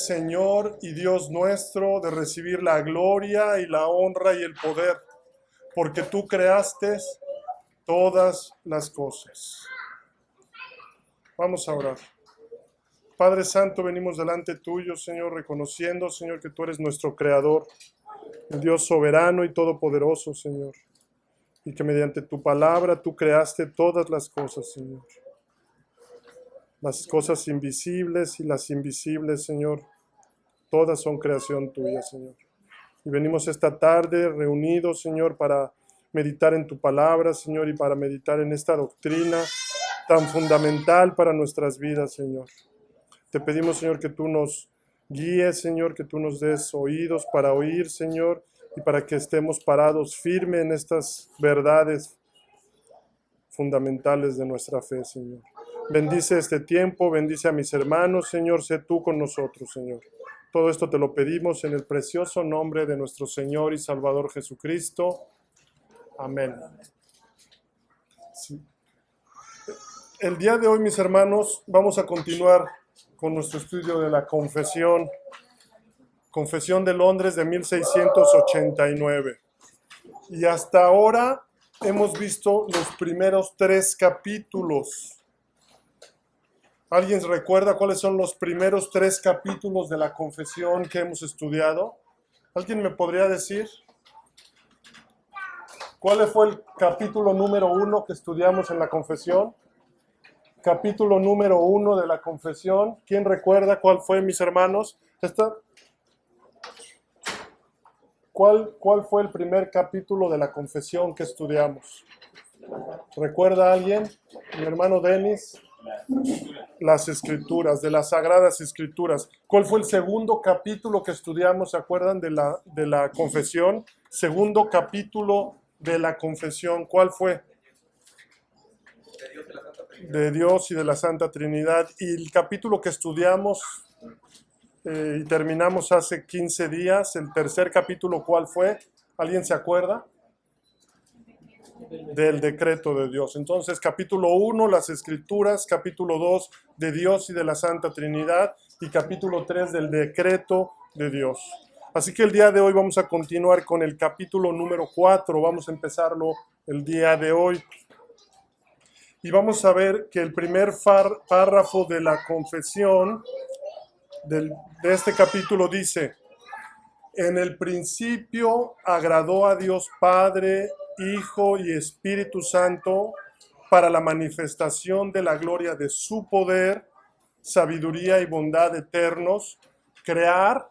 Señor y Dios nuestro, de recibir la gloria y la honra y el poder, porque tú creaste todas las cosas. Vamos a orar. Padre Santo, venimos delante tuyo, Señor, reconociendo, Señor, que tú eres nuestro Creador, el Dios soberano y todopoderoso, Señor, y que mediante tu palabra tú creaste todas las cosas, Señor. Las cosas invisibles y las invisibles, Señor, todas son creación tuya, Señor. Y venimos esta tarde reunidos, Señor, para meditar en tu palabra, Señor, y para meditar en esta doctrina tan fundamental para nuestras vidas, Señor. Te pedimos, Señor, que tú nos guíes, Señor, que tú nos des oídos para oír, Señor, y para que estemos parados firmes en estas verdades fundamentales de nuestra fe, Señor. Bendice este tiempo, bendice a mis hermanos, Señor, sé tú con nosotros, Señor. Todo esto te lo pedimos en el precioso nombre de nuestro Señor y Salvador Jesucristo. Amén. Sí. El día de hoy, mis hermanos, vamos a continuar con nuestro estudio de la Confesión de Londres de 1689. Y hasta ahora hemos visto los primeros 3 capítulos. ¿Alguien recuerda cuáles son los primeros 3 capítulos de la Confesión que hemos estudiado? ¿Alguien me podría decir? ¿Cuál fue el capítulo número 1 que estudiamos en la Confesión? Capítulo número 1 de la Confesión. ¿Quién recuerda cuál fue, mis hermanos? ¿Cuál fue el primer capítulo de la Confesión que estudiamos? ¿Recuerda alguien? Mi hermano Denis. Las Escrituras, de las Sagradas Escrituras. ¿Cuál fue el segundo capítulo que estudiamos? ¿Se acuerdan de la Confesión? Segundo capítulo de la Confesión. ¿Cuál fue? De Dios y de la Santa Trinidad. Y el capítulo que estudiamos y terminamos hace 15 días, el tercer capítulo, ¿cuál fue? ¿Alguien se acuerda? Del decreto de Dios. Entonces, capítulo 1, las Escrituras, capítulo 2, de Dios y de la Santa Trinidad, y capítulo 3, del decreto de Dios. Así que el día de hoy vamos a continuar con el capítulo número 4, vamos a empezarlo el día de hoy. Y vamos a ver que el primer párrafo de la confesión de este capítulo dice: en el principio agradó a Dios Padre, Hijo y Espíritu Santo para la manifestación de la gloria de su poder, sabiduría y bondad eternos, crear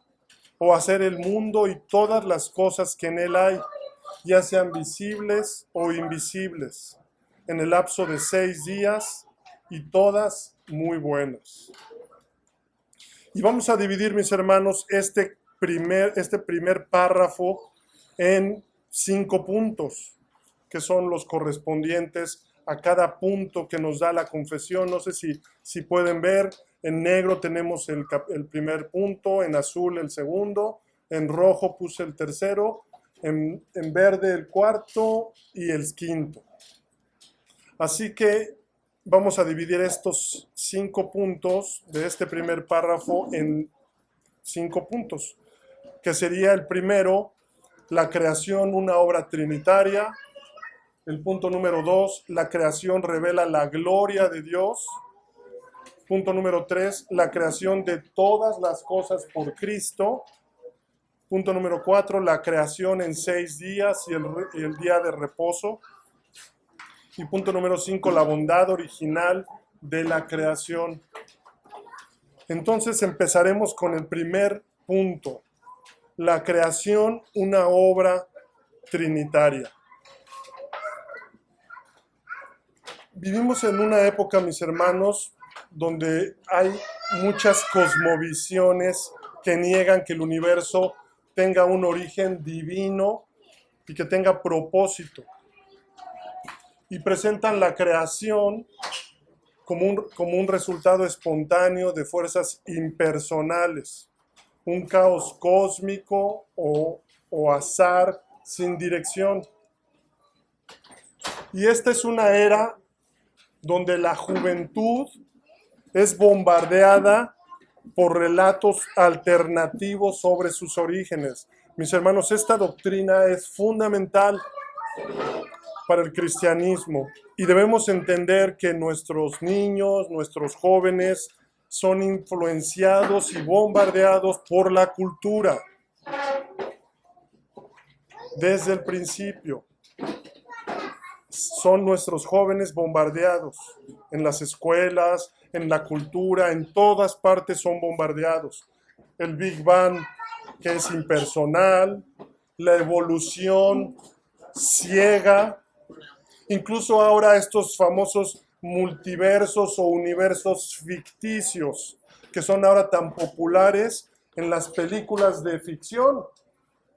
o hacer el mundo y todas las cosas que en él hay, ya sean visibles o invisibles, en el lapso de 6 días, y todas muy buenas. Y vamos a dividir, mis hermanos, este primer párrafo en 5 puntos, que son los correspondientes a cada punto que nos da la confesión. No sé si pueden ver, en negro tenemos el primer punto, en azul el segundo, en rojo puse el tercero, en verde el cuarto y el quinto. Así que vamos a dividir estos 5 puntos de este primer párrafo en 5 puntos, que sería el primero, la creación, una obra trinitaria. El punto número 2, la creación revela la gloria de Dios. Punto número 3, la creación de todas las cosas por Cristo. Punto número 4, la creación en 6 días y el día de reposo. Y punto número 5, la bondad original de la creación. Entonces empezaremos con el primer punto, la creación, una obra trinitaria. Vivimos en una época, mis hermanos, donde hay muchas cosmovisiones que niegan que el universo tenga un origen divino y que tenga propósito. Y presentan la creación como un resultado espontáneo de fuerzas impersonales, un caos cósmico o azar sin dirección. Y esta es una era donde la juventud es bombardeada por relatos alternativos sobre sus orígenes. Mis hermanos, esta doctrina es fundamental para el cristianismo y debemos entender que nuestros niños, nuestros jóvenes son influenciados y bombardeados por la cultura desde el principio. Son nuestros jóvenes bombardeados en las escuelas, en la cultura, en todas partes son bombardeados. El Big Bang, que es impersonal, la evolución ciega, incluso ahora estos famosos multiversos o universos ficticios que son ahora tan populares en las películas de ficción,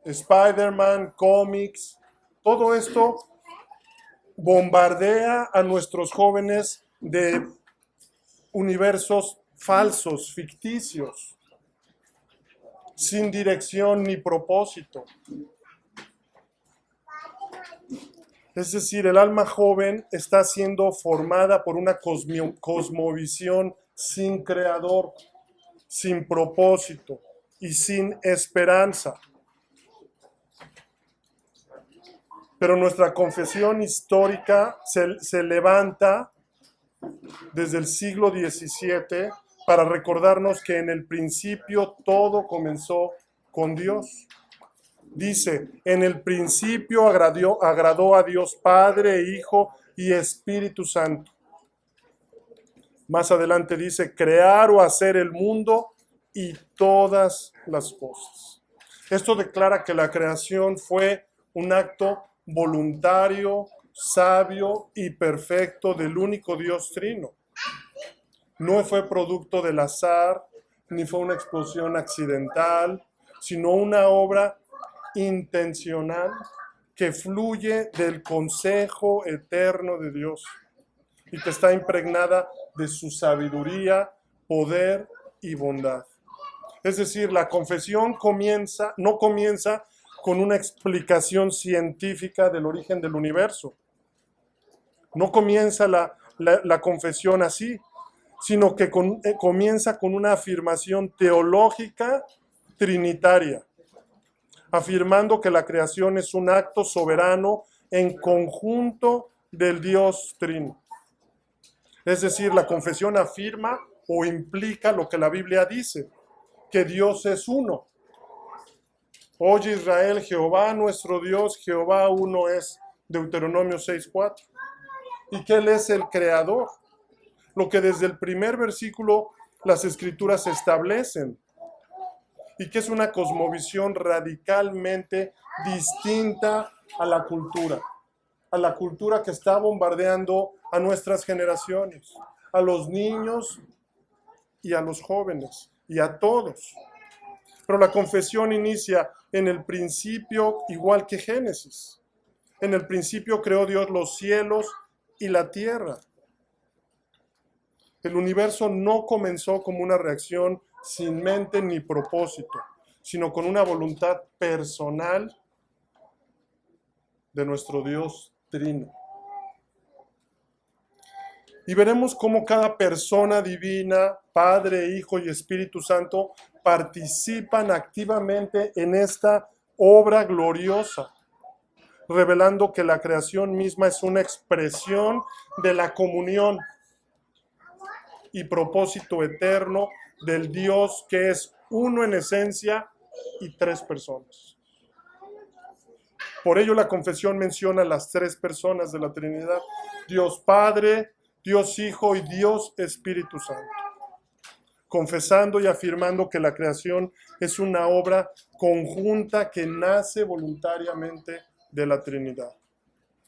Spider-Man, cómics, todo esto bombardea a nuestros jóvenes de universos falsos, ficticios, sin dirección ni propósito. Es decir, el alma joven está siendo formada por una cosmovisión sin creador, sin propósito y sin esperanza. Pero nuestra confesión histórica se levanta desde el siglo XVII para recordarnos que en el principio todo comenzó con Dios. Dice, en el principio agradó a Dios Padre, Hijo y Espíritu Santo. Más adelante dice, crear o hacer el mundo y todas las cosas. Esto declara que la creación fue un acto voluntario, sabio y perfecto del único Dios trino. No fue producto del azar, ni fue una explosión accidental, sino una obra intencional que fluye del consejo eterno de Dios y que está impregnada de su sabiduría, poder y bondad. Es decir, la confesión no comienza con una explicación científica del origen del universo. No comienza la confesión así, sino que comienza con una afirmación teológica trinitaria, afirmando que la creación es un acto soberano en conjunto del Dios Trino. Es decir, la confesión afirma o implica lo que la Biblia dice, que Dios es uno. Oye Israel, Jehová nuestro Dios, Jehová uno es, Deuteronomio 6:4. Y que Él es el creador, lo que desde el primer versículo las Escrituras establecen, y que es una cosmovisión radicalmente distinta a la cultura que está bombardeando a nuestras generaciones, a los niños y a los jóvenes, y a todos. Pero la confesión inicia en el principio igual que Génesis. En el principio creó Dios los cielos y la tierra. El universo no comenzó como una reacción sin mente ni propósito, sino con una voluntad personal de nuestro Dios Trino. Y veremos cómo cada persona divina, Padre, Hijo y Espíritu Santo, participan activamente en esta obra gloriosa, revelando que la creación misma es una expresión de la comunión y propósito eterno del Dios que es uno en esencia y tres personas. Por ello la confesión menciona las tres personas de la Trinidad: Dios Padre, Dios Hijo y Dios Espíritu Santo, confesando y afirmando que la creación es una obra conjunta que nace voluntariamente de la Trinidad,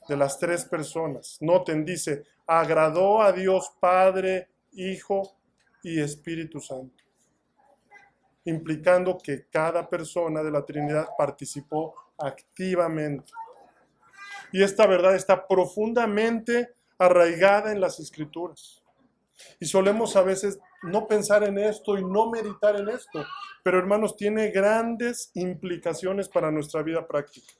de las tres personas. Noten, dice, agradó a Dios Padre, Hijo y Espíritu Santo, implicando que cada persona de la Trinidad participó activamente. Y esta verdad está profundamente arraigada en las Escrituras. Y solemos a veces no pensar en esto y no meditar en esto, pero hermanos, tiene grandes implicaciones para nuestra vida práctica.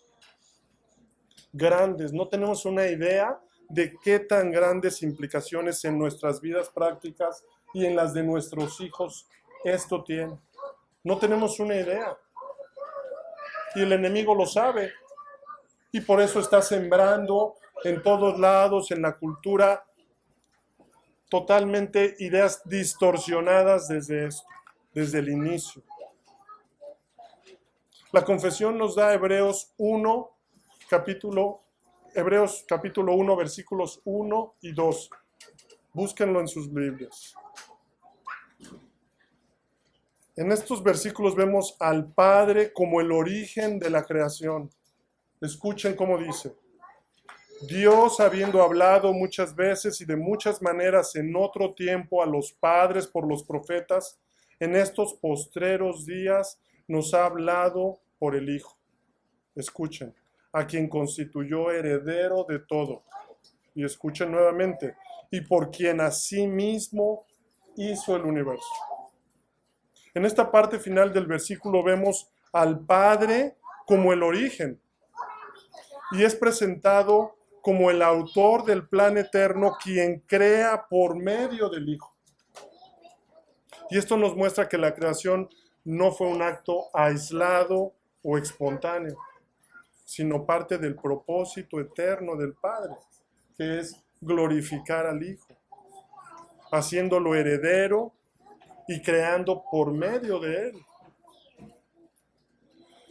Grandes, no tenemos una idea de qué tan grandes implicaciones en nuestras vidas prácticas y en las de nuestros hijos esto tiene. No tenemos una idea. Y el enemigo lo sabe. Y por eso está sembrando en todos lados, en la cultura, totalmente ideas distorsionadas desde esto, desde el inicio. La confesión nos da Hebreos capítulo 1, versículos 1 y 2. Búsquenlo en sus Biblias. En estos versículos vemos al Padre como el origen de la creación. Escuchen cómo dice: Dios, habiendo hablado muchas veces y de muchas maneras en otro tiempo a los padres por los profetas, en estos postreros días nos ha hablado por el Hijo. Escuchen, a quien constituyó heredero de todo. Y escuchen nuevamente, y por quien asimismo hizo el universo. En esta parte final del versículo vemos al Padre como el origen, y es presentado como el autor del plan eterno, quien crea por medio del Hijo. Y esto nos muestra que la creación no fue un acto aislado o espontáneo, sino parte del propósito eterno del Padre, que es glorificar al Hijo, haciéndolo heredero y creando por medio de él.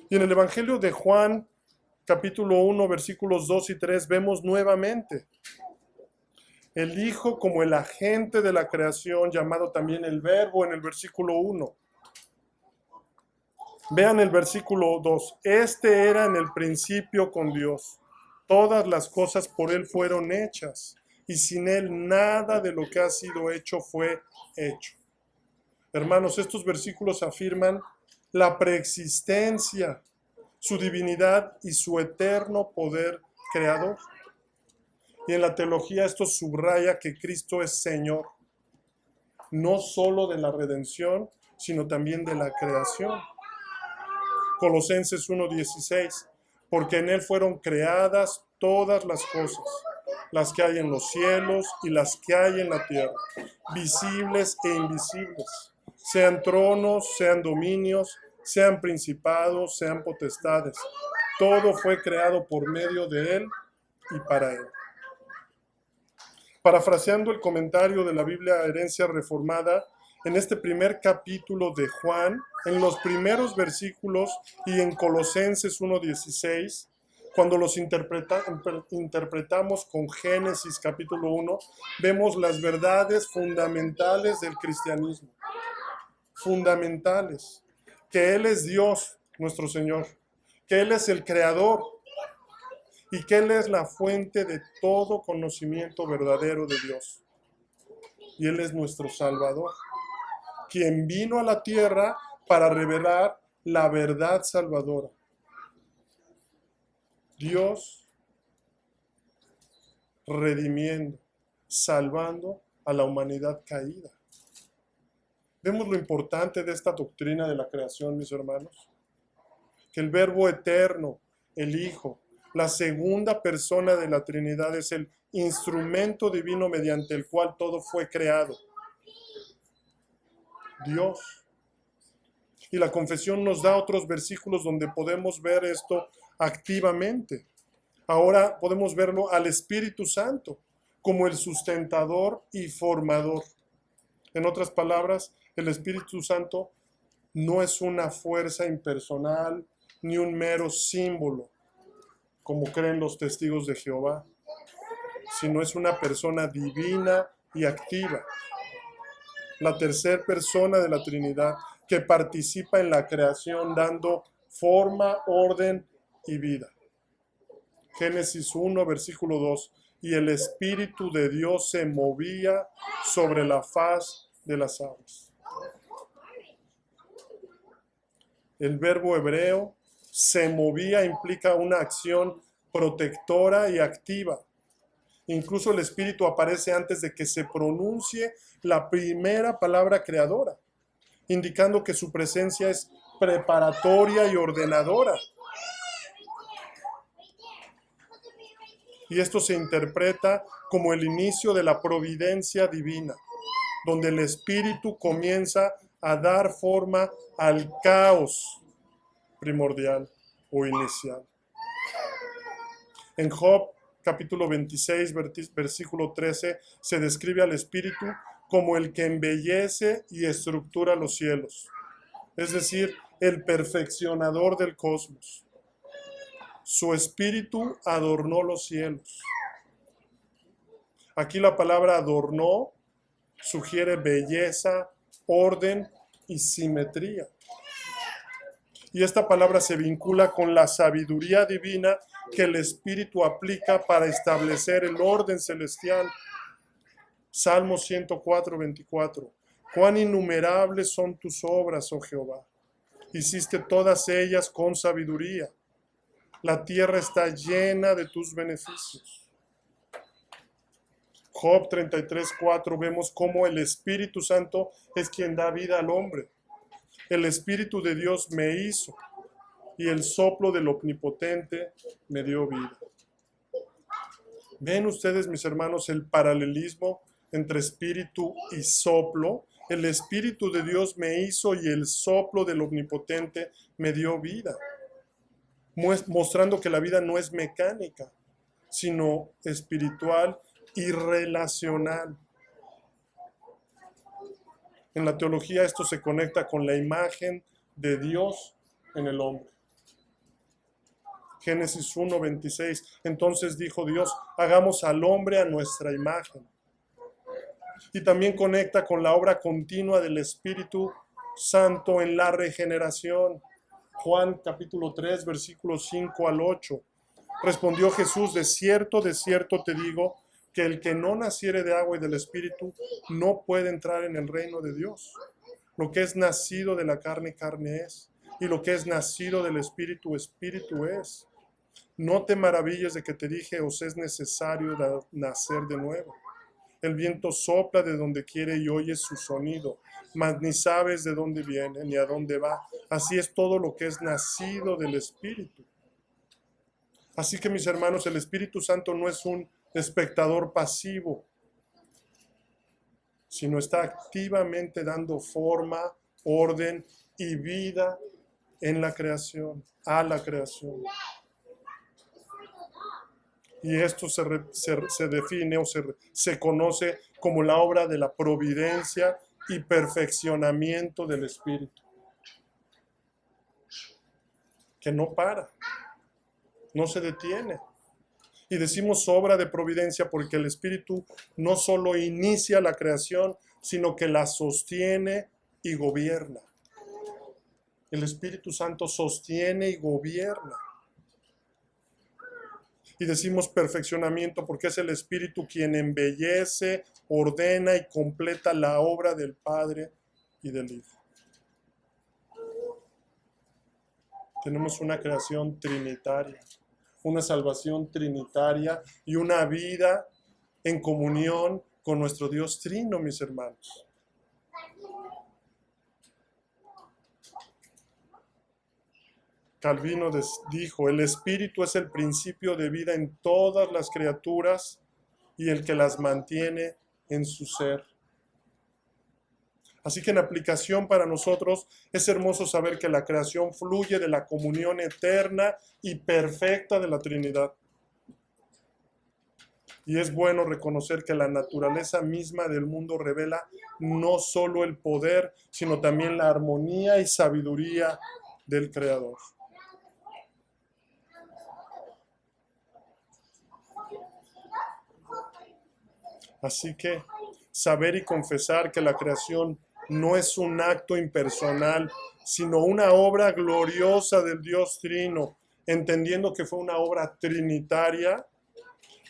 Y en el Evangelio de Juan, capítulo 1, versículos 2 y 3, vemos nuevamente el Hijo como el agente de la creación, llamado también el Verbo en el versículo 1. Vean el versículo 2. Este era en el principio con Dios. Todas las cosas por Él fueron hechas, y sin Él nada de lo que ha sido hecho fue hecho. Hermanos, estos versículos afirman la preexistencia, su divinidad y su eterno poder creador. Y en la teología esto subraya que Cristo es Señor, no solo de la redención, sino también de la creación. Colosenses 1:16, porque en Él fueron creadas todas las cosas, las que hay en los cielos y las que hay en la tierra, visibles e invisibles, sean tronos, sean dominios, sean principados, sean potestades. Todo fue creado por medio de Él y para Él. Parafraseando el comentario de la Biblia Herencia Reformada, en este primer capítulo de Juan, en los primeros versículos y en Colosenses 1:16, cuando los interpretamos con Génesis capítulo 1, vemos las verdades fundamentales del cristianismo. Fundamentales. Que Él es Dios, nuestro Señor. Que Él es el Creador. Y que Él es la fuente de todo conocimiento verdadero de Dios. Y Él es nuestro Salvador, quien vino a la tierra para revelar la verdad salvadora. Dios redimiendo, salvando a la humanidad caída. Vemos lo importante de esta doctrina de la creación, mis hermanos. Que el Verbo eterno, el Hijo, la segunda persona de la Trinidad, es el instrumento divino mediante el cual todo fue creado. Dios. Y la confesión nos da otros versículos donde podemos ver esto activamente. Ahora podemos verlo al Espíritu Santo como el sustentador y formador. En otras palabras, el Espíritu Santo no es una fuerza impersonal ni un mero símbolo, como creen los testigos de Jehová, sino es una persona divina y activa, la tercera persona de la Trinidad, que participa en la creación dando forma, orden y vida. Génesis 1, versículo 2, y el Espíritu de Dios se movía sobre la faz de las aguas. El verbo hebreo se movía implica una acción protectora y activa. Incluso el Espíritu aparece antes de que se pronuncie la primera palabra creadora, indicando que su presencia es preparatoria y ordenadora. Y esto se interpreta como el inicio de la providencia divina, donde el Espíritu comienza a dar forma al caos primordial o inicial. En Job capítulo 26, versículo 13, se describe al Espíritu como el que embellece y estructura los cielos, es decir, el perfeccionador del cosmos. Su Espíritu adornó los cielos. Aquí la palabra adornó sugiere belleza, orden y simetría. Y esta palabra se vincula con la sabiduría divina que el Espíritu aplica para establecer el orden celestial. Salmo 104, 24. Cuán innumerables son tus obras, oh Jehová. Hiciste todas ellas con sabiduría. La tierra está llena de tus beneficios. Job 33, 4 vemos cómo el Espíritu Santo es quien da vida al hombre. El Espíritu de Dios me hizo y el soplo del Omnipotente me dio vida. ¿Ven ustedes, mis hermanos, el paralelismo entre espíritu y soplo? El Espíritu de Dios me hizo y el soplo del Omnipotente me dio vida, mostrando que la vida no es mecánica, sino espiritual y relacional. En la teología esto se conecta con la imagen de Dios en el hombre. Génesis 1:26. Entonces dijo Dios, hagamos al hombre a nuestra imagen. Y también conecta con la obra continua del Espíritu Santo en la regeneración. Juan capítulo 3, versículos 5 al 8. Respondió Jesús, de cierto te digo, que el que no naciere de agua y del Espíritu no puede entrar en el reino de Dios. Lo que es nacido de la carne, carne es, y lo que es nacido del Espíritu, Espíritu es. No te maravilles de que te dije, os es necesario nacer de nuevo. El viento sopla de donde quiere y oyes su sonido, mas ni sabes de dónde viene ni a dónde va. Así es todo lo que es nacido del Espíritu. Así que, mis hermanos, el Espíritu Santo no es un espectador pasivo, sino está activamente dando forma, orden y vida en la creación, a la creación. Y esto se define o se conoce como la obra de la providencia y perfeccionamiento del Espíritu, que no para, no se detiene. Y decimos obra de providencia porque el Espíritu no solo inicia la creación, sino que la sostiene y gobierna. El Espíritu Santo sostiene y gobierna. Y decimos perfeccionamiento porque es el Espíritu quien embellece, ordena y completa la obra del Padre y del Hijo. Tenemos una creación trinitaria, una salvación trinitaria y una vida en comunión con nuestro Dios trino, mis hermanos. Calvino dijo, el Espíritu es el principio de vida en todas las criaturas y el que las mantiene en su ser. Así que en aplicación para nosotros es hermoso saber que la creación fluye de la comunión eterna y perfecta de la Trinidad. Y es bueno reconocer que la naturaleza misma del mundo revela no solo el poder, sino también la armonía y sabiduría del Creador. Así que saber y confesar que la creación no es un acto impersonal, sino una obra gloriosa del Dios Trino, entendiendo que fue una obra trinitaria,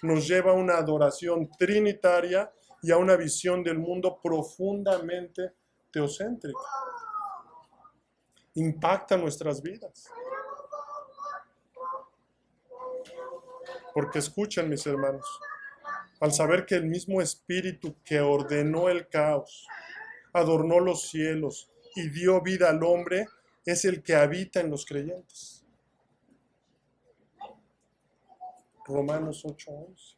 nos lleva a una adoración trinitaria y a una visión del mundo profundamente teocéntrica. Impacta nuestras vidas. Porque escuchen, mis hermanos, al saber que el mismo Espíritu que ordenó el caos, adornó los cielos y dio vida al hombre, es el que habita en los creyentes. Romanos 8:11.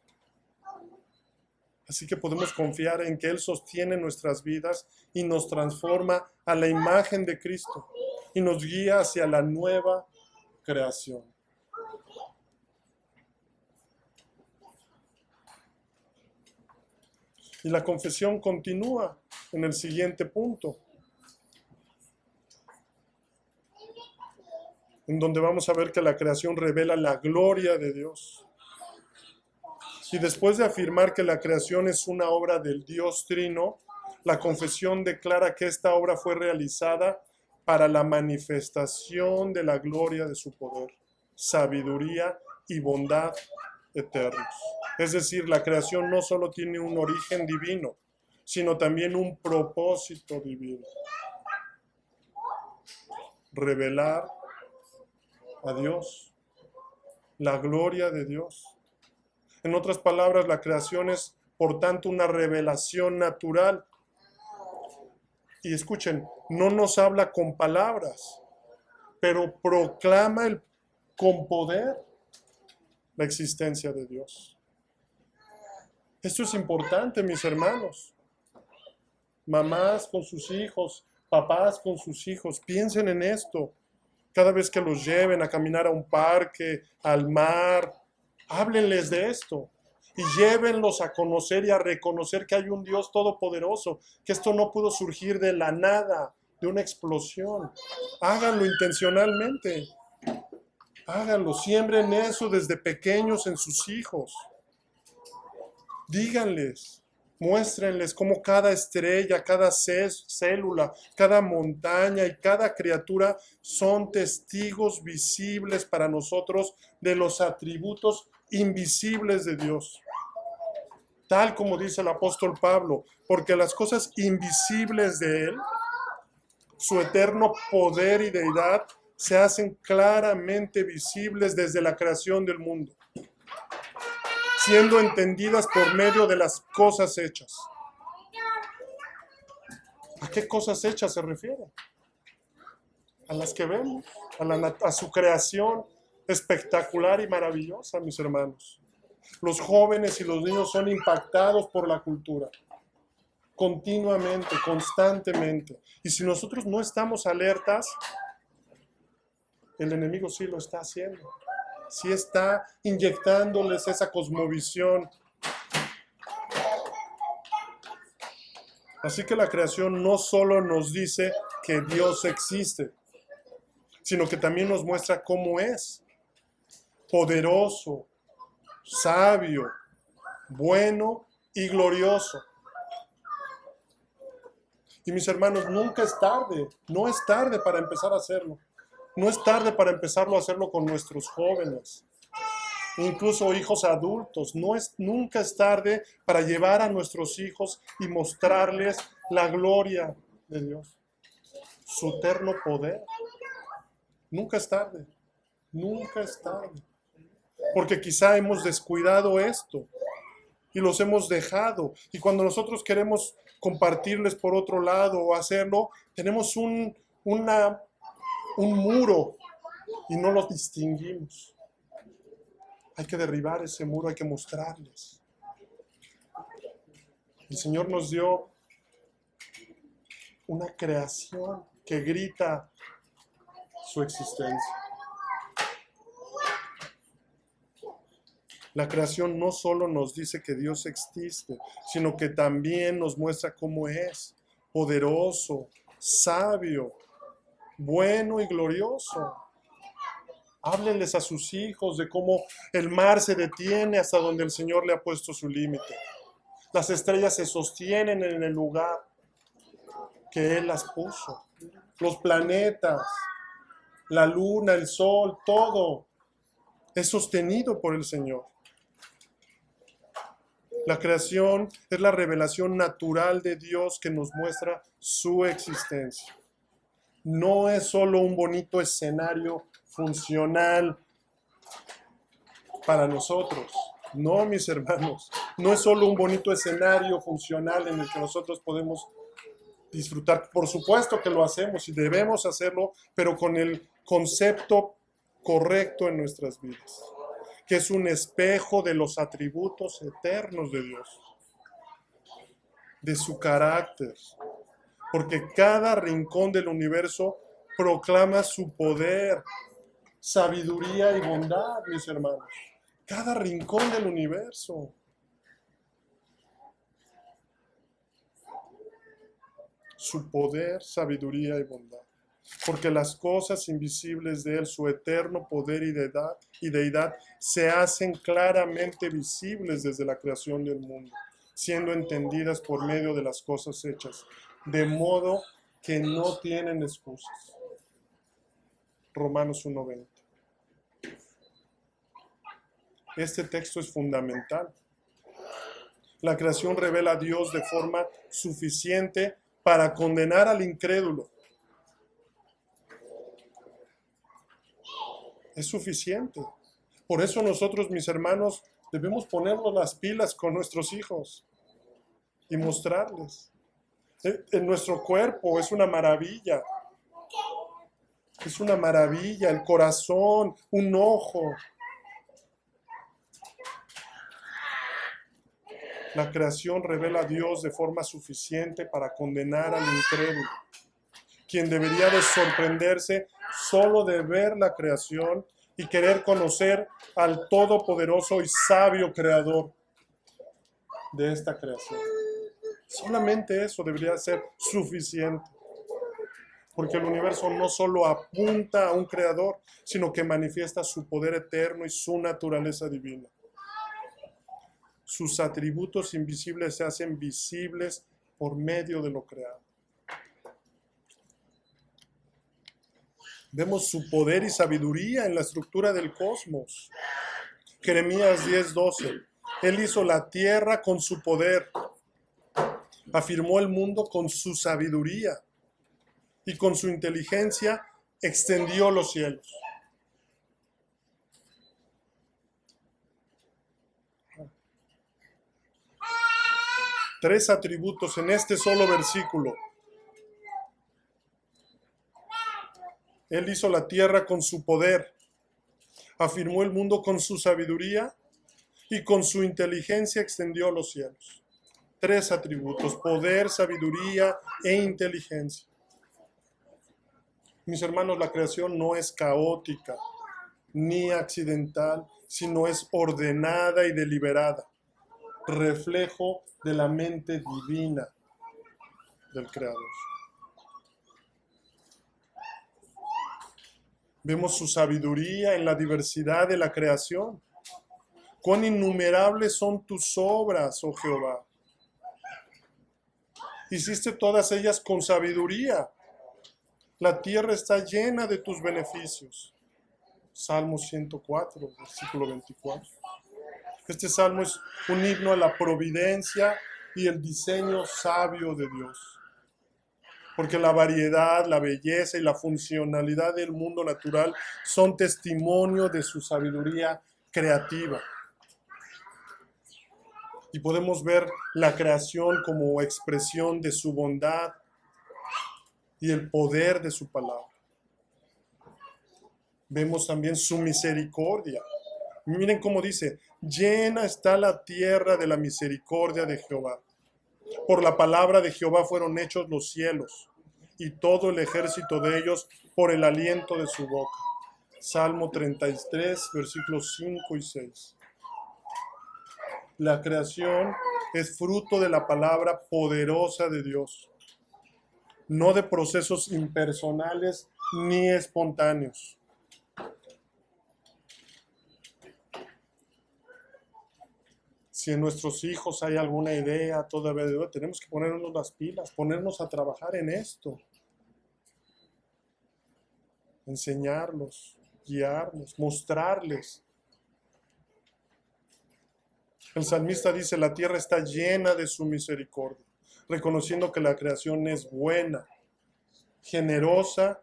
Así que podemos confiar en que Él sostiene nuestras vidas y nos transforma a la imagen de Cristo y nos guía hacia la nueva creación. Y la confesión continúa en el siguiente punto, en donde vamos a ver que la creación revela la gloria de Dios. Y después de afirmar que la creación es una obra del Dios Trino, la confesión declara que esta obra fue realizada para la manifestación de la gloria de su poder, sabiduría y bondad eternos. Es decir, la creación no solo tiene un origen divino, sino también un propósito divino. Revelar a Dios, la gloria de Dios. En otras palabras, la creación es, por tanto, una revelación natural. Y escuchen, no nos habla con palabras, pero proclama con poder la existencia de Dios. Esto es importante, mis hermanos. Mamás con sus hijos, papás con sus hijos, piensen en esto. Cada vez que los lleven a caminar a un parque, al mar, háblenles de esto y llévenlos a conocer y a reconocer que hay un Dios todopoderoso, que esto no pudo surgir de la nada, de una explosión. Háganlo intencionalmente. Háganlo, siembren eso desde pequeños en sus hijos. Díganles, muéstrenles cómo cada estrella, cada célula, cada montaña y cada criatura son testigos visibles para nosotros de los atributos invisibles de Dios. Tal como dice el apóstol Pablo, porque las cosas invisibles de Él, su eterno poder y deidad, se hacen claramente visibles desde la creación del mundo, siendo entendidas por medio de las cosas hechas. ¿A qué cosas hechas se refiere? A las que vemos, a su creación espectacular y maravillosa, mis hermanos. Los jóvenes y los niños son impactados por la cultura, continuamente, constantemente. Y si nosotros no estamos alertas, el enemigo sí lo está haciendo. Sí está inyectándoles esa cosmovisión. Así que la creación no solo nos dice que Dios existe, sino que también nos muestra cómo es. Poderoso, sabio, bueno y glorioso. Y mis hermanos, nunca es tarde, no es tarde para empezar a hacerlo. No es tarde para empezarlo a hacerlo con nuestros jóvenes, incluso hijos adultos. Nunca es tarde para llevar a nuestros hijos y mostrarles la gloria de Dios, su eterno poder. Nunca es tarde, nunca es tarde. Porque quizá hemos descuidado esto y los hemos dejado. Y cuando nosotros queremos compartirles por otro lado o hacerlo, tenemos un muro y no los distinguimos. Hay que derribar ese muro, hay que mostrarles. El Señor nos dio una creación que grita su existencia. La creación no solo nos dice que Dios existe, sino que también nos muestra cómo es, poderoso, sabio, bueno y glorioso. Háblenles a sus hijos de cómo el mar se detiene hasta donde el Señor le ha puesto su límite. Las estrellas se sostienen en el lugar que Él las puso. Los planetas, la luna, el sol, todo es sostenido por el Señor. La creación es la revelación natural de Dios que nos muestra su existencia. No es solo un bonito escenario funcional para nosotros. No, mis hermanos, no es solo un bonito escenario funcional en el que nosotros podemos disfrutar. Por supuesto que lo hacemos y debemos hacerlo, pero con el concepto correcto en nuestras vidas, que es un espejo de los atributos eternos de Dios. de su carácter, porque cada rincón del universo proclama su poder, sabiduría y bondad, mis hermanos. Cada rincón del universo. Su poder, sabiduría y bondad. Porque las cosas invisibles de Él, su eterno poder y deidad, se hacen claramente visibles desde la creación del mundo, siendo entendidas por medio de las cosas hechas, de modo que no tienen excusas. Romanos 1:20. Este texto es fundamental. La creación revela a Dios de forma suficiente para condenar al incrédulo. Es suficiente. Por eso nosotros, mis hermanos, debemos ponernos las pilas con nuestros hijos y mostrarles. En nuestro cuerpo es una maravilla. Es una maravilla, el corazón, un ojo. La creación revela a Dios de forma suficiente para condenar al incrédulo, quien debería de sorprenderse solo de ver la creación y querer conocer al todopoderoso y sabio creador de esta creación. Solamente eso debería ser suficiente, porque el universo no solo apunta a un creador, sino que manifiesta su poder eterno y su naturaleza divina. Sus atributos invisibles se hacen visibles por medio de lo creado. Vemos su poder y sabiduría en la estructura del cosmos. Jeremías 10:12. Él hizo la tierra con su poder, afirmó el mundo con su sabiduría y con su inteligencia extendió los cielos. Tres atributos en este solo versículo. Él hizo la tierra con su poder, afirmó el mundo con su sabiduría y con su inteligencia extendió los cielos. Tres atributos: poder, sabiduría e inteligencia. Mis hermanos, la creación no es caótica ni accidental, sino es ordenada y deliberada, reflejo de la mente divina del Creador. Vemos su sabiduría en la diversidad de la creación. Cuán innumerables son tus obras, oh Jehová. Hiciste todas ellas con sabiduría. La tierra está llena de tus beneficios. Salmo 104, versículo 24. Este salmo es un himno a la providencia y el diseño sabio de Dios. Porque la variedad, la belleza y la funcionalidad del mundo natural son testimonio de su sabiduría creativa. Y podemos ver la creación como expresión de su bondad y el poder de su palabra. Vemos también su misericordia. Miren cómo dice: llena está la tierra de la misericordia de Jehová. Por la palabra de Jehová fueron hechos los cielos, y todo el ejército de ellos por el aliento de su boca. Salmo 33, versículos 5 y 6. La creación es fruto de la palabra poderosa de Dios, no de procesos impersonales ni espontáneos. Si en nuestros hijos hay alguna idea todavía, tenemos que ponernos las pilas, ponernos a trabajar en esto. Enseñarlos, guiarlos, mostrarles. El salmista dice: la tierra está llena de su misericordia, reconociendo que la creación es buena, generosa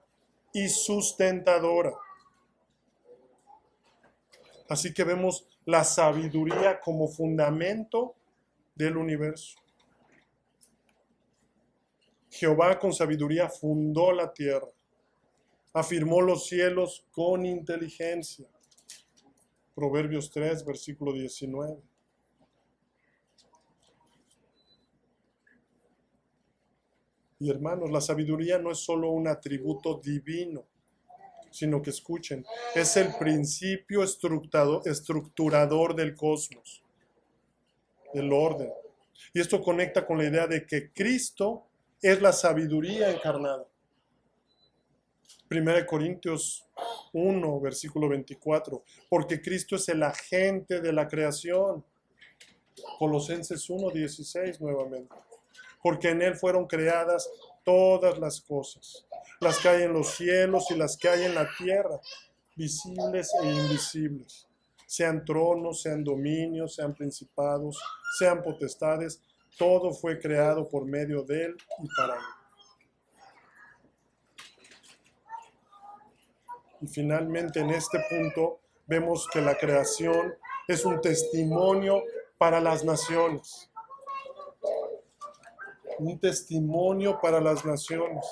y sustentadora. Así que vemos la sabiduría como fundamento del universo. Jehová con sabiduría fundó la tierra, afirmó los cielos con inteligencia. Proverbios 3, versículo 19. Y hermanos, la sabiduría no es solo un atributo divino, sino que escuchen, es el principio estructurador del cosmos, del orden. Y esto conecta con la idea de que Cristo es la sabiduría encarnada. 1 Corintios 1, versículo 24, porque Cristo es el agente de la creación. Colosenses 1, 16 nuevamente, porque en Él fueron creadas todas las cosas, las que hay en los cielos y las que hay en la tierra, visibles e invisibles, sean tronos, sean dominios, sean principados, sean potestades, todo fue creado por medio de Él y para Él. Y finalmente en este punto vemos que la creación es un testimonio para las naciones. Un testimonio para las naciones.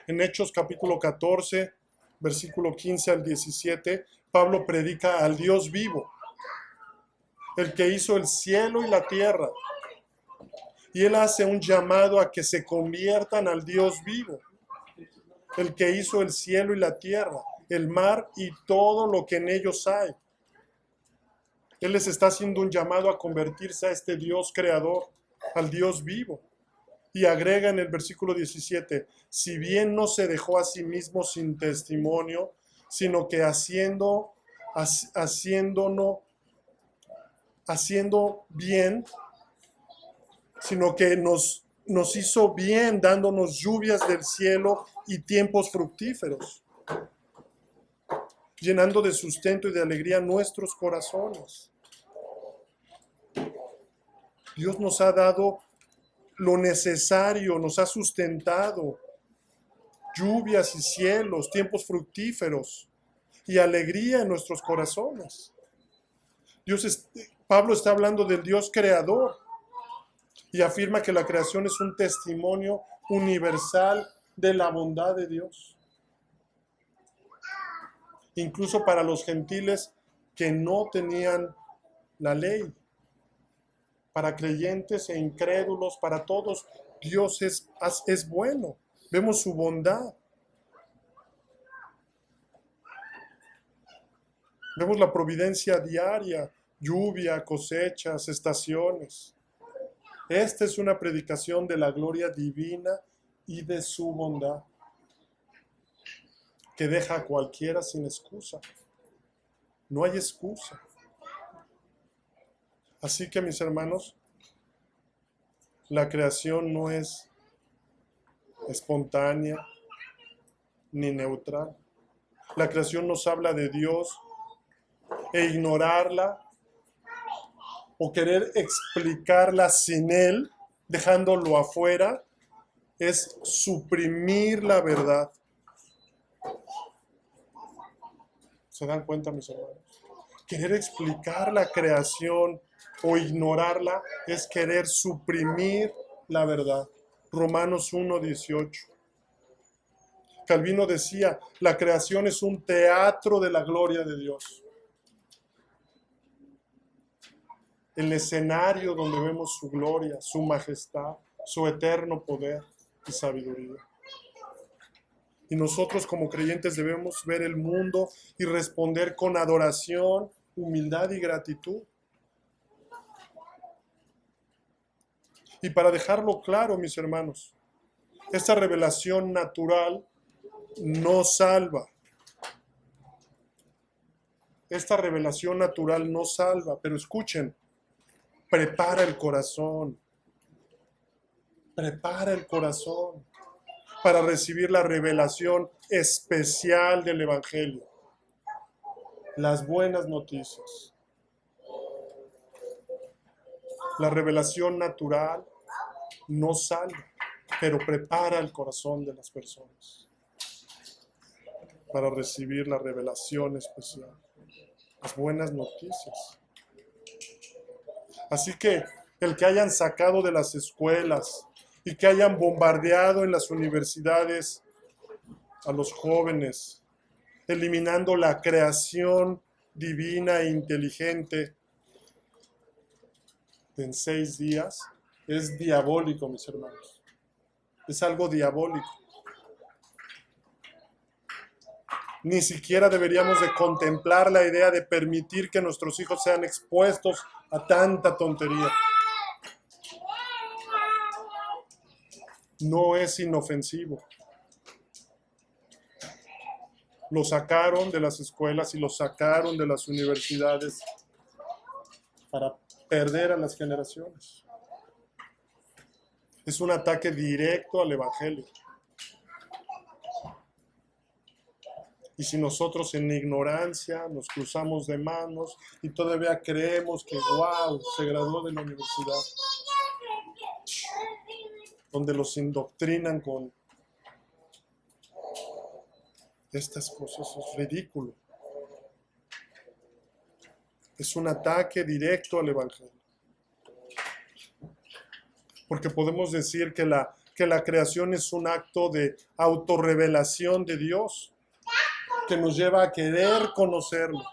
En Hechos capítulo 14, versículo 15 al 17, Pablo predica al Dios vivo, el que hizo el cielo y la tierra. Y él hace un llamado a que se conviertan al Dios vivo, el que hizo el cielo y la tierra, el mar y todo lo que en ellos hay. Él les está haciendo un llamado a convertirse a este Dios creador, al Dios vivo. Y agrega en el versículo 17, si bien no se dejó a sí mismo sin testimonio, sino que haciendo bien, sino que nos hizo bien dándonos lluvias del cielo y tiempos fructíferos, llenando de sustento y de alegría nuestros corazones. Dios nos ha dado lo necesario, nos ha sustentado, lluvias y cielos, tiempos fructíferos y alegría en nuestros corazones. Pablo está hablando del Dios creador y afirma que la creación es un testimonio universal de la bondad de Dios. Incluso para los gentiles que no tenían la ley, para creyentes e incrédulos, para todos, Dios es bueno. Vemos su bondad. Vemos la providencia diaria, lluvia, cosechas, estaciones. Esta es una predicación de la gloria divina y de su bondad, que deja a cualquiera sin excusa. No hay excusa. Así que, mis hermanos, la creación no es espontánea ni neutral. La creación nos habla de Dios e ignorarla o querer explicarla sin Él, dejándolo afuera, es suprimir la verdad. ¿Se dan cuenta, mis hermanos? Querer explicar la creación o ignorarla es querer suprimir la verdad. Romanos 1:18. Calvino decía, la creación es un teatro de la gloria de Dios. El escenario donde vemos su gloria, su majestad, su eterno poder y sabiduría. Y nosotros como creyentes debemos ver el mundo y responder con adoración, humildad y gratitud. Y para dejarlo claro, mis hermanos, esta revelación natural no salva. Esta revelación natural no salva, pero escuchen, prepara el corazón. Prepara el corazón para recibir la revelación especial del Evangelio. Las buenas noticias. La revelación natural no salva, pero prepara el corazón de las personas para recibir la revelación especial. Las buenas noticias. Así que el que hayan sacado de las escuelas y que hayan bombardeado en las universidades a los jóvenes, eliminando la creación divina e inteligente en 6 días, es diabólico, mis hermanos. Es algo diabólico. Ni siquiera deberíamos de contemplar la idea de permitir que nuestros hijos sean expuestos a tanta tontería. No es inofensivo. Lo sacaron de las escuelas y lo sacaron de las universidades para perder a las generaciones. Es un ataque directo al Evangelio. Y si nosotros en ignorancia nos cruzamos de manos y todavía creemos que, wow, se graduó de la universidad, donde los indoctrinan con estas cosas, es ridículo. Es un ataque directo al Evangelio. Porque podemos decir que la creación es un acto de autorrevelación de Dios, que nos lleva a querer conocerlo.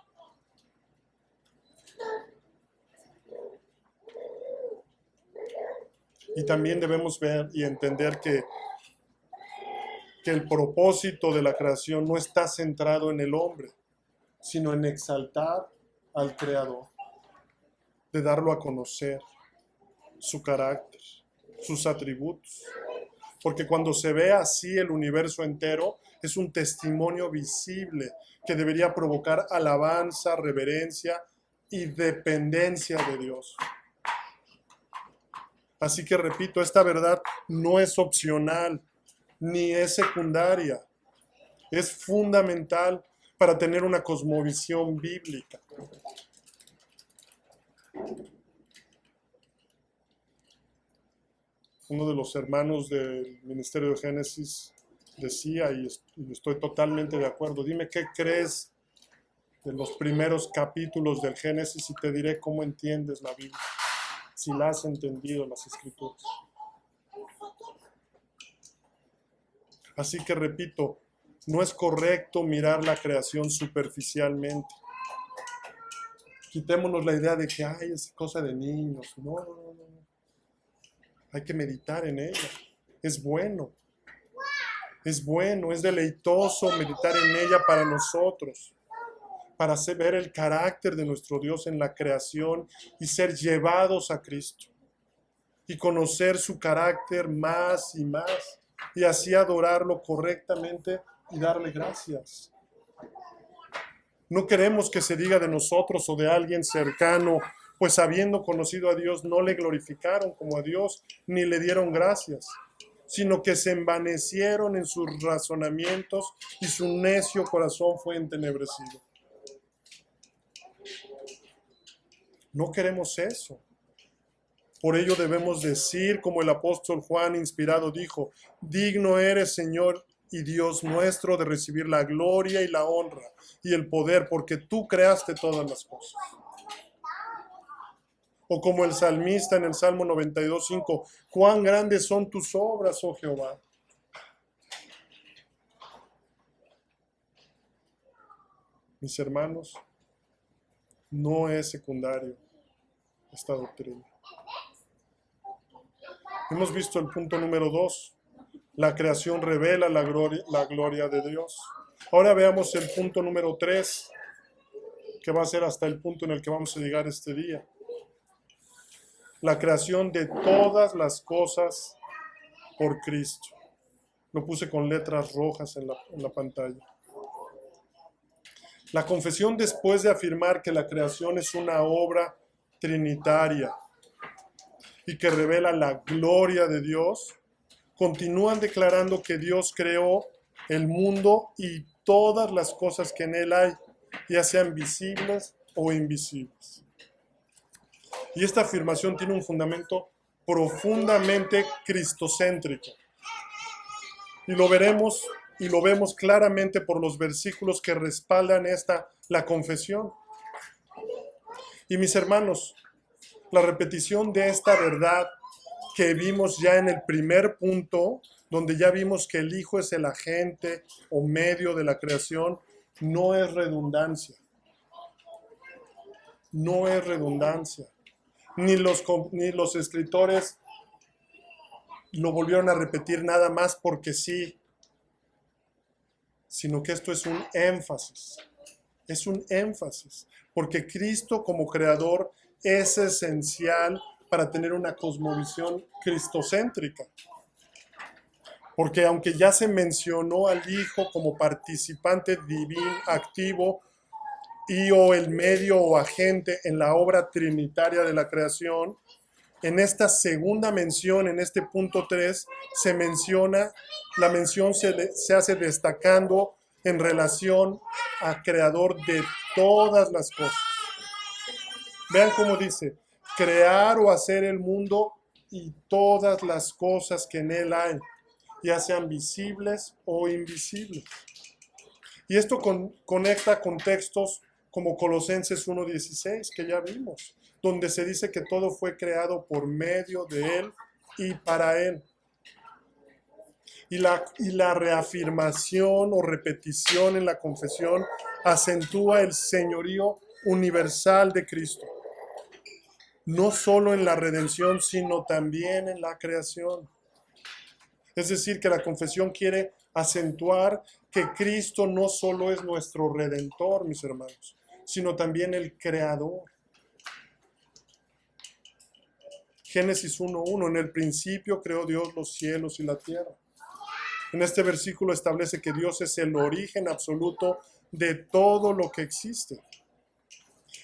Y también debemos ver y entender que el propósito de la creación no está centrado en el hombre, sino en exaltar al Creador, de darlo a conocer, su carácter, sus atributos. Porque cuando se ve así el universo entero, es un testimonio visible que debería provocar alabanza, reverencia y dependencia de Dios. Así que repito, esta verdad no es opcional, ni es secundaria. Es fundamental para tener una cosmovisión bíblica. Uno de los hermanos del Ministerio de Génesis decía, y estoy totalmente de acuerdo, dime qué crees de los primeros capítulos del Génesis y te diré cómo entiendes la Biblia, si la has entendido, las Escrituras. Así que repito, no es correcto mirar la creación superficialmente. Quitémonos la idea de que es cosa de niños. No. Hay que meditar en ella. Es bueno. Es bueno, es deleitoso meditar en ella para nosotros, para ver el carácter de nuestro Dios en la creación y ser llevados a Cristo y conocer su carácter más y más y así adorarlo correctamente y darle gracias. No queremos que se diga de nosotros o de alguien cercano, pues habiendo conocido a Dios no le glorificaron como a Dios ni le dieron gracias, sino que se envanecieron en sus razonamientos y su necio corazón fue entenebrecido. No queremos eso. Por ello debemos decir, como el apóstol Juan inspirado dijo, digno eres, Señor y Dios nuestro, de recibir la gloria y la honra y el poder, porque tú creaste todas las cosas. O como el salmista en el Salmo 92:5, cuán grandes son tus obras, oh Jehová. Mis hermanos, no es secundario esta doctrina. Hemos visto el punto número 2. La creación revela la gloria de Dios. Ahora veamos el punto número 3, que va a ser hasta el punto en el que vamos a llegar este día. La creación de todas las cosas por Cristo. Lo puse con letras rojas en la pantalla. La confesión, después de afirmar que la creación es una obra trinitaria y que revela la gloria de Dios, continúan declarando que Dios creó el mundo y todas las cosas que en él hay, ya sean visibles o invisibles. Y esta afirmación tiene un fundamento profundamente cristocéntrico. Y lo veremos y lo vemos claramente por los versículos que respaldan la confesión. Y mis hermanos, la repetición de esta verdad que vimos ya en el primer punto, donde ya vimos que el Hijo es el agente o medio de la creación, no es redundancia. No es redundancia. Ni los escritores lo volvieron a repetir nada más porque sí, sino que esto es un énfasis. Es un énfasis, porque Cristo como creador es esencial para tener una cosmovisión cristocéntrica. Porque aunque ya se mencionó al Hijo como participante divino activo y o el medio o agente en la obra trinitaria de la creación, en esta segunda mención, en este punto 3, se menciona, la mención se hace destacando en relación al creador de todas las cosas. Vean cómo dice, crear o hacer el mundo y todas las cosas que en él hay, ya sean visibles o invisibles. Y esto conecta con textos como Colosenses 1:16, que ya vimos, donde se dice que todo fue creado por medio de él y para él. Y la reafirmación o repetición en la confesión acentúa el señorío universal de Cristo, no solo en la redención, sino también en la creación. Es decir, que la confesión quiere acentuar que Cristo no solo es nuestro redentor, mis hermanos, sino también el creador. Génesis 1:1, en el principio creó Dios los cielos y la tierra. En este versículo establece que Dios es el origen absoluto de todo lo que existe.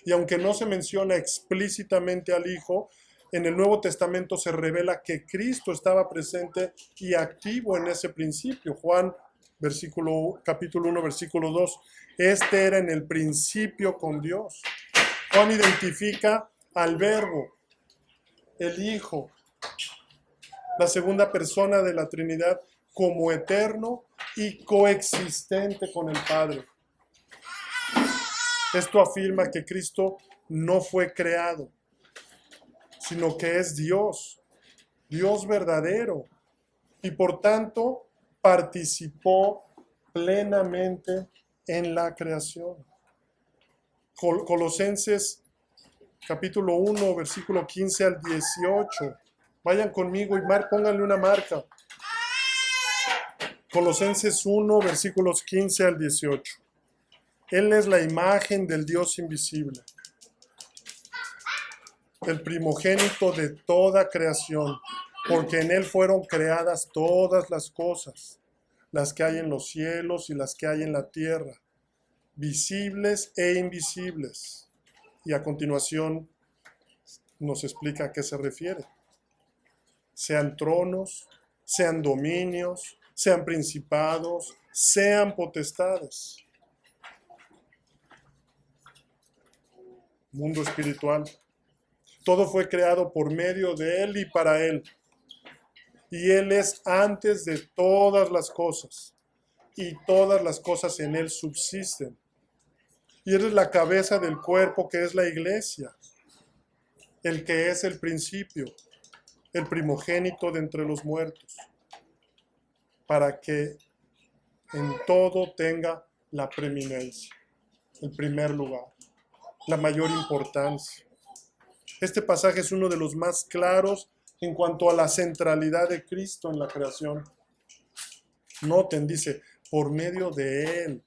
Y aunque no se menciona explícitamente al Hijo, en el Nuevo Testamento se revela que Cristo estaba presente y activo en ese principio. Juan, capítulo 1, versículo 2. Este era en el principio con Dios. Juan identifica al Verbo, el Hijo, la segunda persona de la Trinidad, como eterno y coexistente con el Padre. Esto afirma que Cristo no fue creado, sino que es Dios, Dios verdadero, y por tanto participó plenamente en la creación. Colosenses capítulo 1, versículo 15 al 18. Vayan conmigo y pónganle una marca. Colosenses 1, versículos 15 al 18. Él es la imagen del Dios invisible, el primogénito de toda creación, porque en Él fueron creadas todas las cosas, las que hay en los cielos y las que hay en la tierra, visibles e invisibles. Y a continuación nos explica a qué se refiere. Sean tronos, sean dominios, sean principados, sean potestades. Mundo espiritual. Todo fue creado por medio de Él y para Él. Y Él es antes de todas las cosas. Y todas las cosas en Él subsisten. Y Él es la cabeza del cuerpo que es la iglesia. El que es el principio, el primogénito de entre los muertos. Para que en todo tenga la preeminencia, el primer lugar, la mayor importancia. Este pasaje es uno de los más claros en cuanto a la centralidad de Cristo en la creación. Noten, dice, por medio de Él.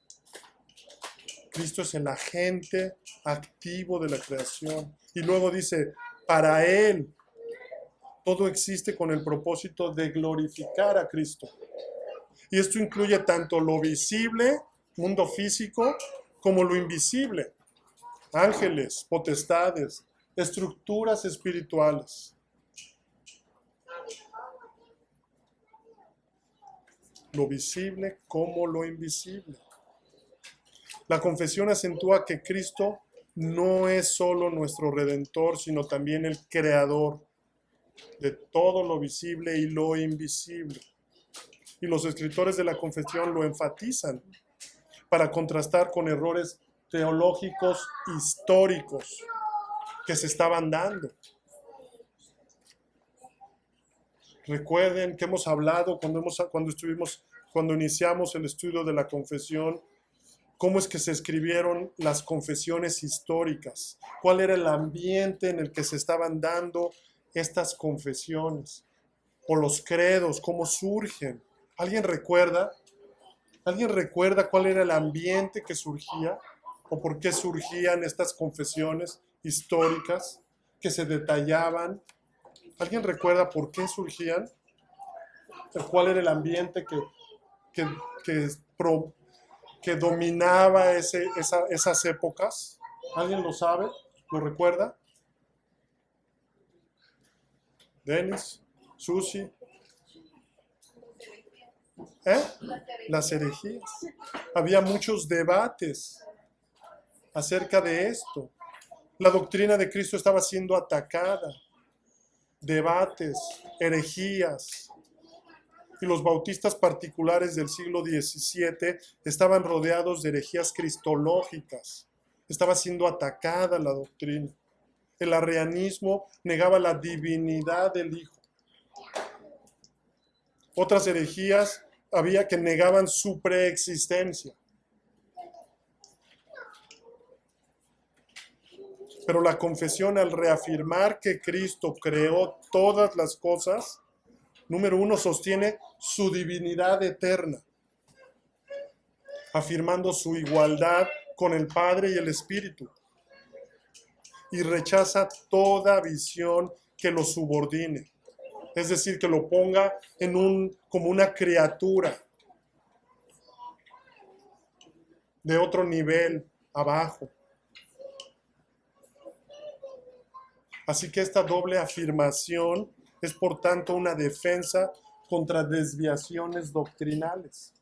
Cristo es el agente activo de la creación. Y luego dice, para Él, todo existe con el propósito de glorificar a Cristo. Y esto incluye tanto lo visible, mundo físico, como lo invisible. Ángeles, potestades, estructuras espirituales. Lo visible como lo invisible. La confesión acentúa que Cristo no es solo nuestro Redentor, sino también el Creador de todo lo visible y lo invisible. Y los escritores de la confesión lo enfatizan para contrastar con errores teológicos históricos que se estaban dando. Recuerden que hemos hablado cuando iniciamos el estudio de la confesión, cómo es que se escribieron las confesiones históricas, cuál era el ambiente en el que se estaban dando estas confesiones. o los credos, cómo surgen. ¿Alguien recuerda? ¿Alguien recuerda cuál era el ambiente que surgía? ¿O por qué surgían estas confesiones históricas que se detallaban? ¿Alguien recuerda por qué surgían? ¿Cuál era el ambiente que, que, que dominaba esas épocas? ¿Alguien lo sabe? ¿Lo recuerda? Denis, Susi. Las herejías. Había muchos debates acerca de esto. La doctrina de Cristo estaba siendo atacada. Debates, herejías. Y los bautistas particulares del siglo XVII estaban rodeados de herejías cristológicas. Estaba siendo atacada la doctrina. El arrianismo negaba la divinidad del Hijo. Otras herejías había que negaban su preexistencia. Pero la confesión, al reafirmar que Cristo creó todas las cosas, número uno, sostiene su divinidad eterna, afirmando su igualdad con el Padre y el Espíritu, y rechaza toda visión que lo subordine, es decir, que lo ponga como una criatura de otro nivel abajo. Así que esta doble afirmación es por tanto una defensa contra desviaciones doctrinales.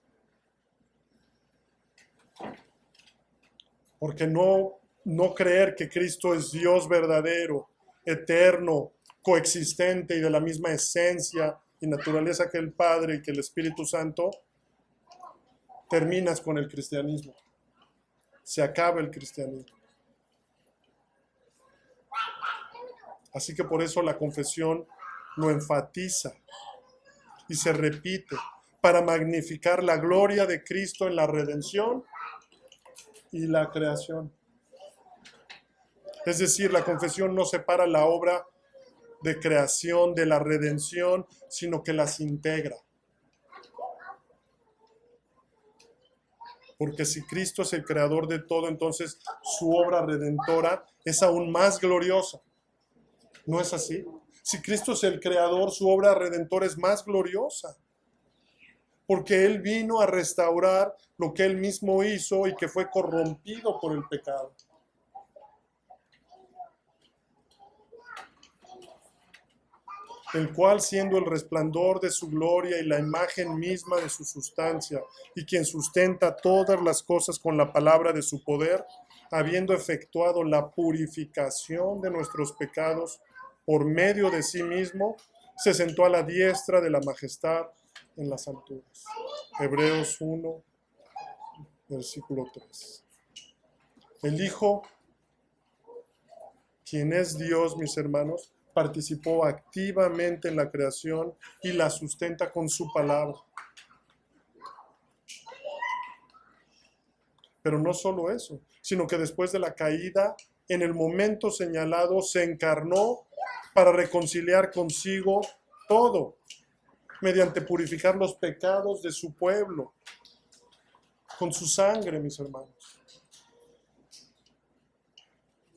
Porque no creer que Cristo es Dios verdadero, eterno, coexistente y de la misma esencia y naturaleza que el Padre y que el Espíritu Santo, terminas con el cristianismo. Se acaba el cristianismo. Así que por eso la confesión lo enfatiza y se repite para magnificar la gloria de Cristo en la redención y la creación. Es decir, la confesión no separa la obra de creación de la redención, sino que las integra. Porque si Cristo es el creador de todo, entonces su obra redentora es aún más gloriosa. ¿No es así? Si Cristo es el creador, su obra redentora es más gloriosa. Porque Él vino a restaurar lo que Él mismo hizo y que fue corrompido por el pecado. El cual, siendo el resplandor de su gloria y la imagen misma de su sustancia, y quien sustenta todas las cosas con la palabra de su poder, habiendo efectuado la purificación de nuestros pecados por medio de sí mismo, se sentó a la diestra de la majestad en las alturas. Hebreos 1, versículo 3. El Hijo, quien es Dios, mis hermanos, participó activamente en la creación y la sustenta con su palabra. Pero no solo eso, sino que después de la caída, en el momento señalado, se encarnó para reconciliar consigo todo, mediante purificar los pecados de su pueblo, con su sangre, mis hermanos.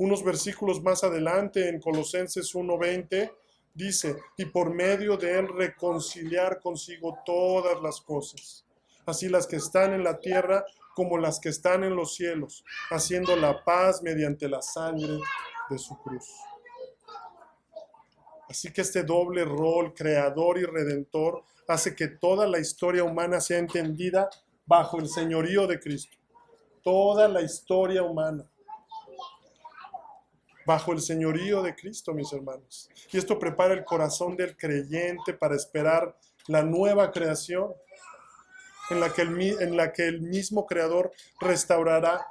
Unos versículos más adelante, en Colosenses 1:20, dice, y por medio de él reconciliar consigo todas las cosas, así las que están en la tierra como las que están en los cielos, haciendo la paz mediante la sangre de su cruz. Así que este doble rol, creador y redentor, hace que toda la historia humana sea entendida bajo el señorío de Cristo. Toda la historia humana bajo el señorío de Cristo, mis hermanos. Y esto prepara el corazón del creyente para esperar la nueva creación, en la que el mismo Creador restaurará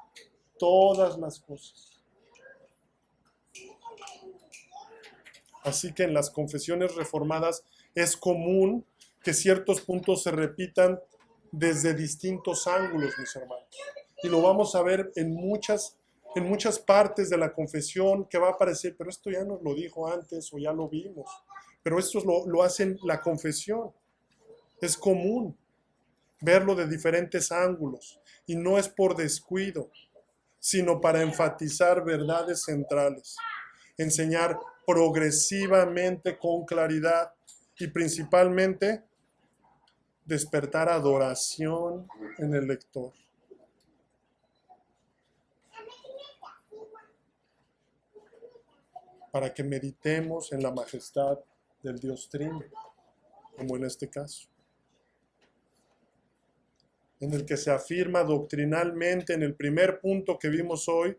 todas las cosas. Así que en las confesiones reformadas es común que ciertos puntos se repitan desde distintos ángulos, mis hermanos. Y lo vamos a ver en muchas partes de la confesión que va a aparecer, pero esto ya nos lo dijo antes o ya lo vimos. Pero esto lo hacen la confesión. Es común verlo de diferentes ángulos y no es por descuido, sino para enfatizar verdades centrales, enseñar progresivamente con claridad y principalmente despertar adoración en el lector. Para que meditemos en la majestad del Dios Trino, como en este caso, en el que se afirma doctrinalmente en el primer punto que vimos hoy,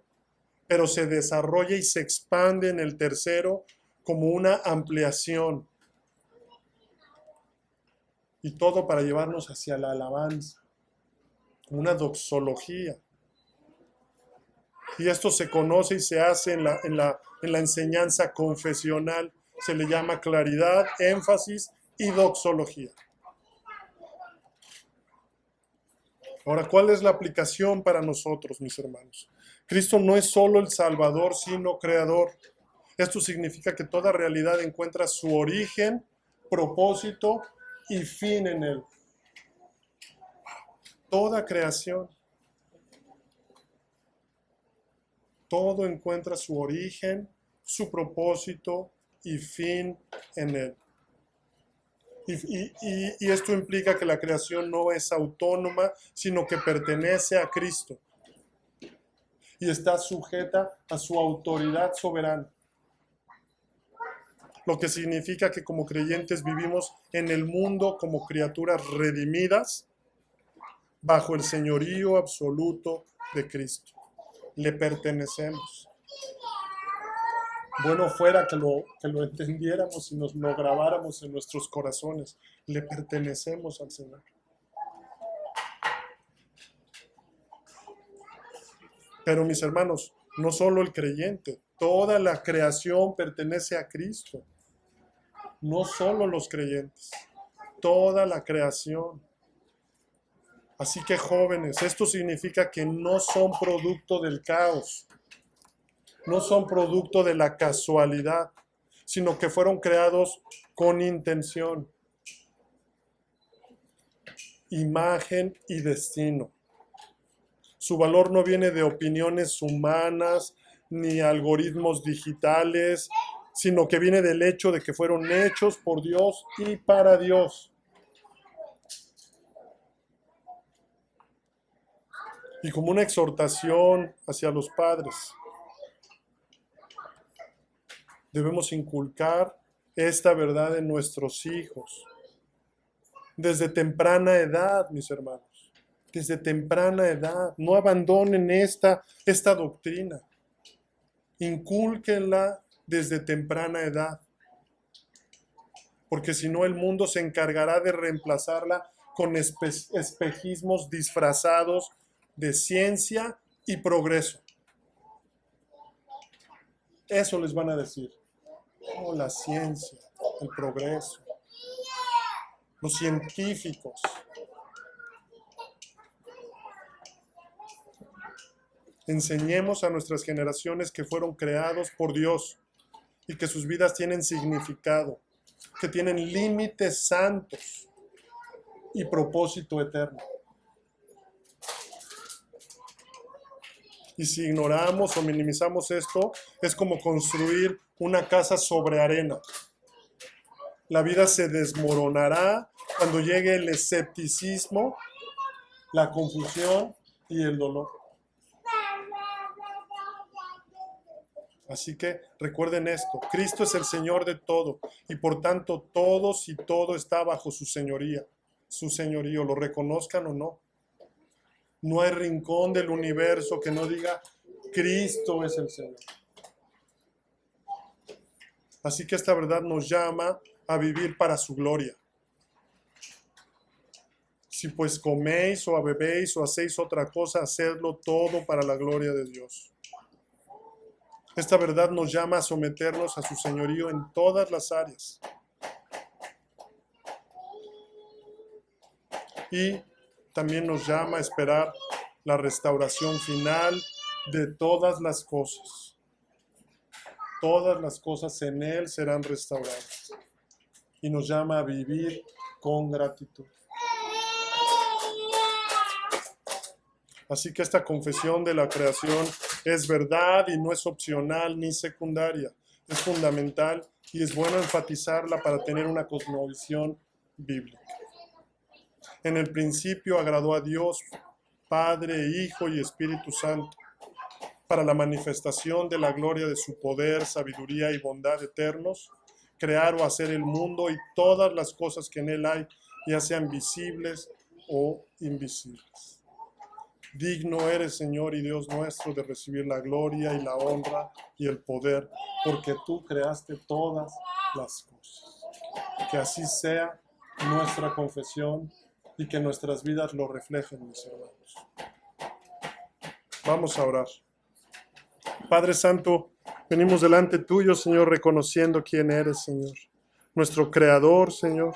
pero se desarrolla y se expande en el tercero como una ampliación. Y todo para llevarnos hacia la alabanza, una doxología. Y esto se conoce y se hace en la enseñanza confesional. Se le llama claridad, énfasis y doxología. Ahora, ¿cuál es la aplicación para nosotros, mis hermanos? Cristo no es solo el Salvador, sino Creador. Esto significa que toda realidad encuentra su origen, propósito y fin en Él. Toda creación. Todo encuentra su origen, su propósito y fin en Él. Y esto implica que la creación no es autónoma, sino que pertenece a Cristo y está sujeta a su autoridad soberana. Lo que significa que como creyentes vivimos en el mundo como criaturas redimidas bajo el señorío absoluto de Cristo. Le pertenecemos. Bueno fuera que lo entendiéramos y nos lo grabáramos en nuestros corazones. Le pertenecemos al Señor. Pero mis hermanos, no solo el creyente, toda la creación pertenece a Cristo. No solo los creyentes, toda la creación. Así que jóvenes, esto significa que no son producto del caos. No son producto de la casualidad, sino que fueron creados con intención, imagen y destino. Su valor no viene de opiniones humanas ni algoritmos digitales, sino que viene del hecho de que fueron hechos por Dios y para Dios. Y como una exhortación hacia los padres, debemos inculcar esta verdad en nuestros hijos. Desde temprana edad, mis hermanos. Desde temprana edad. No abandonen esta doctrina. Incúlquenla desde temprana edad. Porque si no, el mundo se encargará de reemplazarla con espejismos disfrazados de ciencia y progreso. Eso les van a decir. Oh, la ciencia, el progreso, los científicos. Enseñemos a nuestras generaciones que fueron creados por Dios y que sus vidas tienen significado, que tienen límites santos y propósito eterno. Y si ignoramos o minimizamos esto, es como construir una casa sobre arena. La vida se desmoronará cuando llegue el escepticismo, la confusión y el dolor. Así que recuerden esto, Cristo es el Señor de todo y por tanto todos y todo está bajo su señoría, su señorío, lo reconozcan o no. No hay rincón del universo que no diga Cristo es el Señor. Así que esta verdad nos llama a vivir para su gloria. Si pues coméis o bebéis o hacéis otra cosa, hacedlo todo para la gloria de Dios. Esta verdad nos llama a someternos a su señorío en todas las áreas. Y también nos llama a esperar la restauración final de todas las cosas. Todas las cosas en Él serán restauradas. y nos llama a vivir con gratitud. Así que esta confesión de la creación es verdad y no es opcional ni secundaria. Es fundamental y es bueno enfatizarla para tener una cosmovisión bíblica. En el principio agradó a Dios, Padre, Hijo y Espíritu Santo, para la manifestación de la gloria de su poder, sabiduría y bondad eternos, crear o hacer el mundo y todas las cosas que en él hay, ya sean visibles o invisibles. Digno eres, Señor y Dios nuestro, de recibir la gloria y la honra y el poder, porque tú creaste todas las cosas. Que así sea nuestra confesión y que nuestras vidas lo reflejen, mis hermanos. Vamos a orar. Padre Santo, venimos delante tuyo, Señor, reconociendo quién eres, Señor. Nuestro Creador, Señor.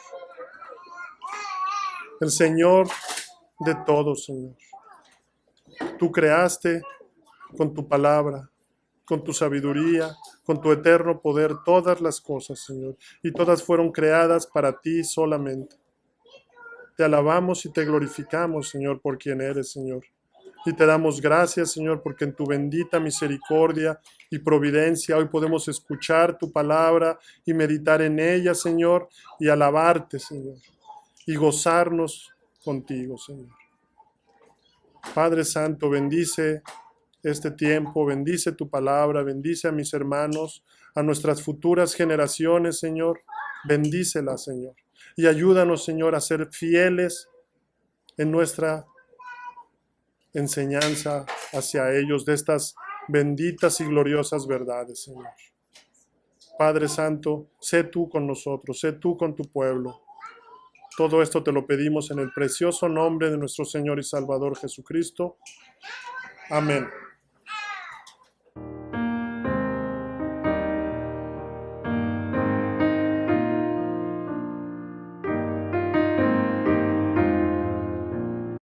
El Señor de todos, Señor. Tú creaste con tu palabra, con tu sabiduría, con tu eterno poder todas las cosas, Señor. Y todas fueron creadas para ti solamente. Te alabamos y te glorificamos, Señor, por quien eres, Señor. Y te damos gracias, Señor, porque en tu bendita misericordia y providencia hoy podemos escuchar tu palabra y meditar en ella, Señor, y alabarte, Señor, y gozarnos contigo, Señor. Padre Santo, bendice este tiempo, bendice tu palabra, bendice a mis hermanos, a nuestras futuras generaciones, Señor. Bendícelas, Señor. Y ayúdanos, Señor, a ser fieles en nuestra enseñanza hacia ellos de estas benditas y gloriosas verdades, Señor. Padre Santo, sé tú con nosotros, sé tú con tu pueblo. Todo esto te lo pedimos en el precioso nombre de nuestro Señor y Salvador Jesucristo. Amén.